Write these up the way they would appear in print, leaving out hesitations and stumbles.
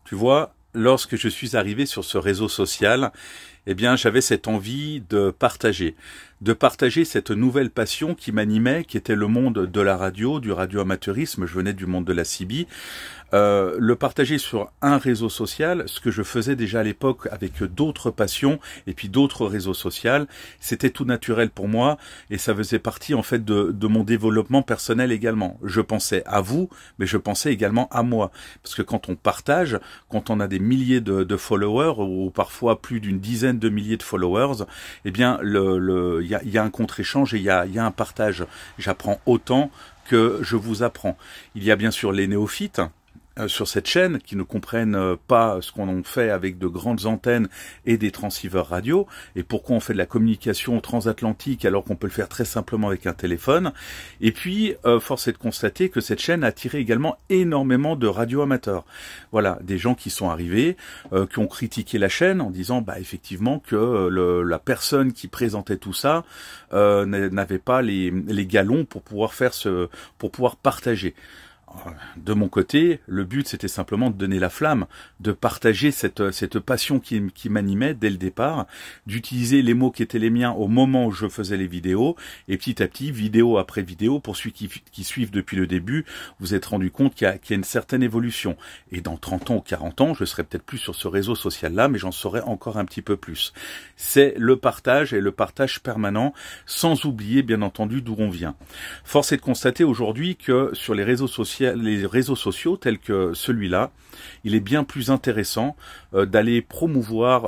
Tu vois, lorsque je suis arrivé sur ce réseau social, eh bien, j'avais cette envie de partager cette nouvelle passion qui m'animait, qui était le monde de la radio, du radio-amateurisme. Je venais du monde de la CB. Le partager sur un réseau social, ce que je faisais déjà à l'époque avec d'autres passions et puis d'autres réseaux sociaux, c'était tout naturel pour moi et ça faisait partie en fait de mon développement personnel également. Je pensais à vous, mais je pensais également à moi. Parce que quand on partage, quand on a des milliers de followers ou parfois plus d'une dizaine de milliers de followers, eh bien il y a un contre-échange et il y a un partage. J'apprends autant que je vous apprends. Il y a bien sûr les néophytes sur cette chaîne qui ne comprennent pas ce qu'on fait avec de grandes antennes et des transceivers radio et pourquoi on fait de la communication transatlantique alors qu'on peut le faire très simplement avec un téléphone. Et puis, force est de constater que cette chaîne a attiré également énormément de radio-amateurs. Voilà, des gens qui sont arrivés, qui ont critiqué la chaîne en disant effectivement que la personne qui présentait tout ça n'avait pas les galons pour pouvoir pour pouvoir partager. De mon côté, le but c'était simplement de donner la flamme, de partager cette passion qui m'animait dès le départ, d'utiliser les mots qui étaient les miens au moment où je faisais les vidéos, et petit à petit, vidéo après vidéo, pour ceux qui suivent depuis le début, vous êtes rendu compte qu'il y a une certaine évolution. Et dans 30 ans ou 40 ans, je serai peut-être plus sur ce réseau social-là, mais j'en saurai encore un petit peu plus. C'est le partage et le partage permanent, sans oublier bien entendu d'où on vient. Force est de constater aujourd'hui que sur les réseaux sociaux tels que celui-là, il est bien plus intéressant d'aller promouvoir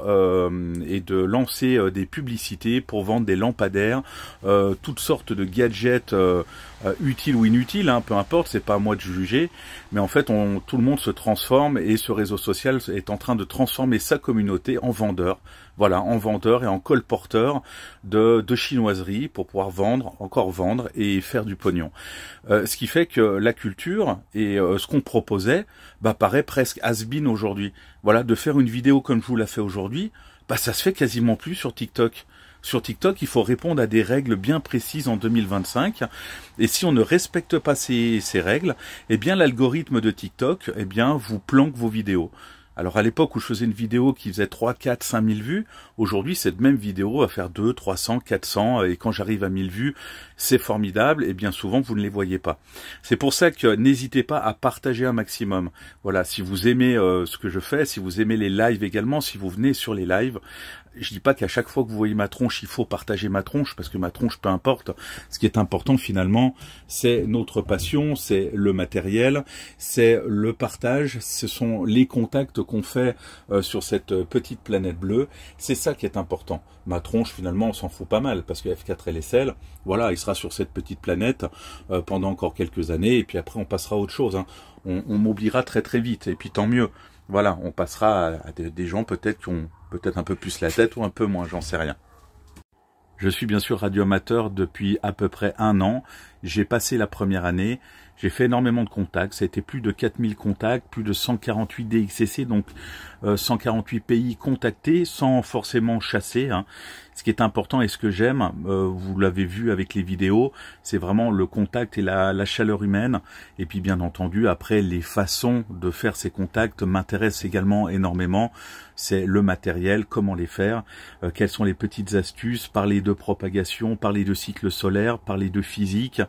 et de lancer des publicités pour vendre des lampadaires, toutes sortes de gadgets utiles ou inutiles, peu importe, c'est pas à moi de juger, mais en fait tout le monde se transforme et ce réseau social est en train de transformer sa communauté en vendeur. Voilà, en vendeur et en colporteur de chinoiseries pour pouvoir encore vendre et faire du pognon. Ce qui fait que la culture et ce qu'on proposait paraît presque has-been aujourd'hui. Voilà, de faire une vidéo comme je vous la fais aujourd'hui, ça se fait quasiment plus sur TikTok. Sur TikTok, il faut répondre à des règles bien précises en 2025. Et si on ne respecte pas ces règles, eh bien l'algorithme de TikTok, vous planque vos vidéos. Alors à l'époque où je faisais une vidéo qui faisait 3, 4, 5 000 vues, aujourd'hui cette même vidéo va faire 2, 300, 400 et quand j'arrive à 1000 vues, c'est formidable et bien souvent vous ne les voyez pas. C'est pour ça que n'hésitez pas à partager un maximum. Voilà, si vous aimez ce que je fais, si vous aimez les lives également, si vous venez sur les lives, je dis pas qu'à chaque fois que vous voyez ma tronche, il faut partager ma tronche, parce que ma tronche, peu importe. Ce qui est important finalement, c'est notre passion, c'est le matériel, c'est le partage, ce sont les contacts qu'on fait sur cette petite planète bleue. C'est ça qui est important. Ma tronche, finalement, on s'en fout pas mal, parce que F4 LSL, voilà, il sera sur cette petite planète pendant encore quelques années, et puis après on passera à autre chose. On m'oubliera très très vite, et puis tant mieux. Voilà, on passera à des gens peut-être qui ont peut-être un peu plus la tête ou un peu moins, j'en sais rien. Je suis bien sûr radio-amateur depuis à peu près 1 an. J'ai passé la première année, j'ai fait énormément de contacts, ça a été plus de 4000 contacts, plus de 148 DXCC, donc 148 pays contactés sans forcément chasser. Ce qui est important et ce que j'aime, vous l'avez vu avec les vidéos, c'est vraiment le contact et la chaleur humaine. Et puis bien entendu, après, les façons de faire ces contacts m'intéressent également énormément. C'est le matériel, comment les faire, quelles sont les petites astuces, parler de propagation, parler de cycle solaire, parler de physique,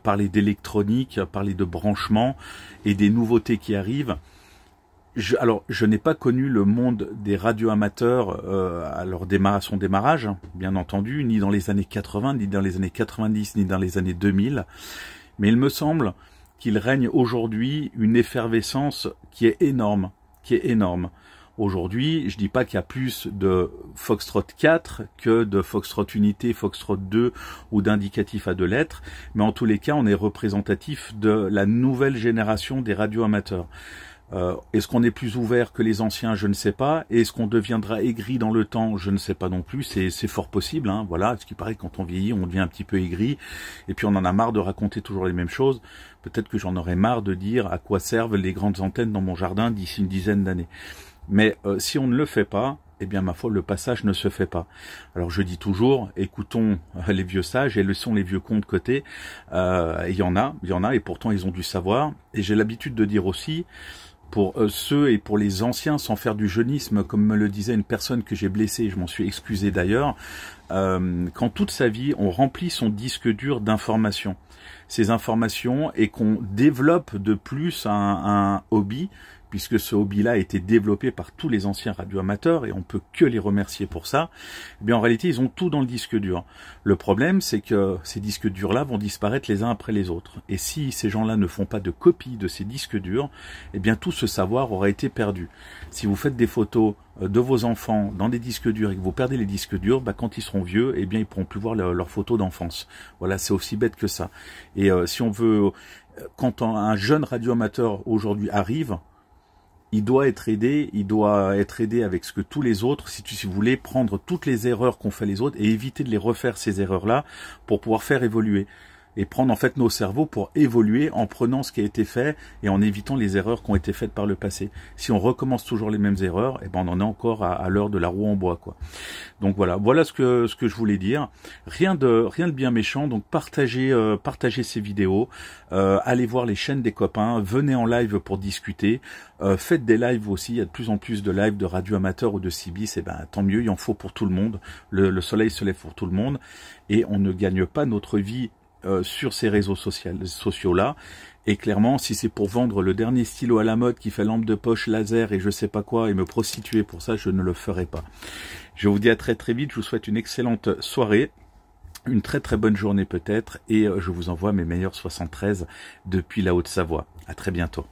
parler d'électronique, parler de branchement et des nouveautés qui arrivent. Alors, je n'ai pas connu le monde des radio-amateurs à son démarrage, bien entendu, ni dans les années 80, ni dans les années 90, ni dans les années 2000. Mais il me semble qu'il règne aujourd'hui une effervescence qui est énorme, Aujourd'hui, je dis pas qu'il y a plus de Foxtrot 4 que de Foxtrot Unité, Foxtrot 2 ou d'indicatifs à 2 lettres, mais en tous les cas, on est représentatif de la nouvelle génération des radio-amateurs. Est-ce qu'on est plus ouvert que les anciens? Je ne sais pas. Est-ce qu'on deviendra aigri dans le temps? Je ne sais pas non plus. C'est fort possible. Voilà. Ce qui paraît que quand on vieillit, on devient un petit peu aigri. Et puis on en a marre de raconter toujours les mêmes choses. Peut-être que j'en aurais marre de dire à quoi servent les grandes antennes dans mon jardin d'ici une dizaine d'années. Mais si on ne le fait pas, eh bien ma foi, le passage ne se fait pas. Alors je dis toujours, écoutons les vieux sages et laissons les vieux cons de côté. Il y en a, et pourtant ils ont du savoir. Et j'ai l'habitude de dire aussi, pour ceux et pour les anciens, sans faire du jeunisme, comme me le disait une personne que j'ai blessée, je m'en suis excusé d'ailleurs, quand toute sa vie on remplit son disque dur d'informations, ces informations, et qu'on développe de plus un hobby, puisque ce hobby-là a été développé par tous les anciens radioamateurs, et on peut que les remercier pour ça, eh bien en réalité ils ont tout dans le disque dur. Le problème, c'est que ces disques durs-là vont disparaître les uns après les autres. Et si ces gens-là ne font pas de copie de ces disques durs, eh bien tout ce savoir aura été perdu. Si vous faites des photos de vos enfants dans des disques durs et que vous perdez les disques durs, bah, quand ils seront vieux, eh bien ils pourront plus voir leurs photos d'enfance. Voilà, c'est aussi bête que ça. Et si on veut, quand un jeune radioamateur aujourd'hui arrive, il doit être aidé avec ce que tous les autres, si vous voulez, prendre toutes les erreurs qu'ont fait les autres et éviter de les refaire, ces erreurs-là, pour pouvoir faire évoluer. Et prendre en fait nos cerveaux pour évoluer en prenant ce qui a été fait et en évitant les erreurs qui ont été faites par le passé. Si on recommence toujours les mêmes erreurs, eh ben on en est encore à l'heure de la roue en bois, quoi. Donc voilà ce que je voulais dire. Rien de bien méchant. Donc partagez ces vidéos, allez voir les chaînes des copains, venez en live pour discuter, faites des lives aussi. Il y a de plus en plus de lives de radio amateurs ou de CBIS, et ben tant mieux, il en faut pour tout le monde. Le soleil se lève pour tout le monde et on ne gagne pas notre vie sur ces réseaux sociaux là, et clairement si c'est pour vendre le dernier stylo à la mode qui fait lampe de poche laser et je sais pas quoi et me prostituer pour ça, je ne le ferai pas. Je vous dis à très vite, je vous souhaite une excellente soirée, une très bonne journée peut-être, et je vous envoie mes meilleurs 73 depuis la Haute-Savoie. À très bientôt.